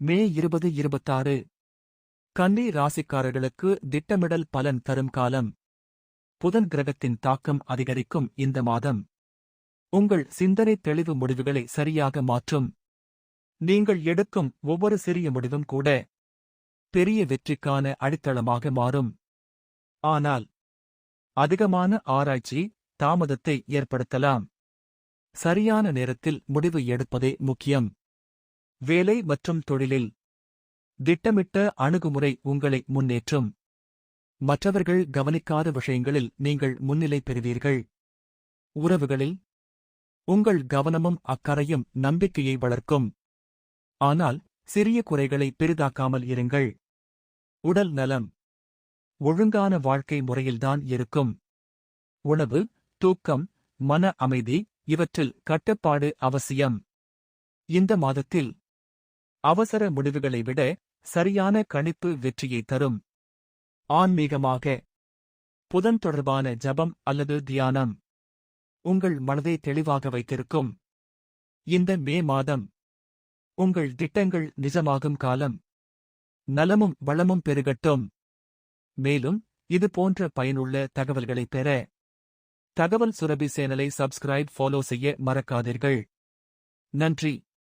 மே 2026 கன்னி ராசிக்காரர்களுக்கு திட்டமிடல் பலன் தரும் காலம். புதன் கிரகத்தின் தாக்கம் அதிகரிக்கும் இந்த மாதம் உங்கள் சிந்தனை தெளிவு முடிவுகளை சரியாக மாற்றும். நீங்கள் எடுக்கும் ஒவ்வொரு சிறிய முடிவும் கூட பெரிய வெற்றிக்கான அடித்தளமாக மாறும். ஆனால் அதிகமான ஆராய்ச்சி தாமதத்தை ஏற்படுத்தலாம். சரியான நேரத்தில் முடிவு எடுப்பதே முக்கியம். வேலை மற்றும் தொழிலில் திட்டமிட்ட அணுகுமுறை உங்களை முன்னேற்றும். மற்றவர்கள் கவனிக்காத விஷயங்களில் நீங்கள் முன்னிலை பெறுவீர்கள். உறவுகளில் உங்கள் கவனமும் அக்கறையும் நம்பிக்கையை வளர்க்கும். ஆனால் சிறிய குறைகளை பெரிதாக்காமல் இருங்கள். உடல் நலம் ஒழுங்கான வாழ்க்கை முறையில்தான் இருக்கும். உணவு, தூக்கம், மன அமைதி இவற்றில் கட்டுப்பாடு அவசியம். இந்த மாதத்தில் அவசர முடிவுகளை விட சரியான கணிப்பு வெற்றியை தரும். ஆன்மீகமாக புதன் தொடர்பான ஜபம் அல்லது தியானம் உங்கள் மனதை தெளிவாக வைத்திருக்கும். இந்த மே மாதம் உங்கள் திட்டங்கள் நிஜமாகும் காலம். நலமும் வளமும் பெருகட்டும். மேலும் இது போன்ற பயனுள்ள தகவல்களைப் பெற தகவல் சுரபி சேனலை சப்ஸ்கிரைப் ஃபாலோ செய்ய மறக்காதீர்கள். நன்றி.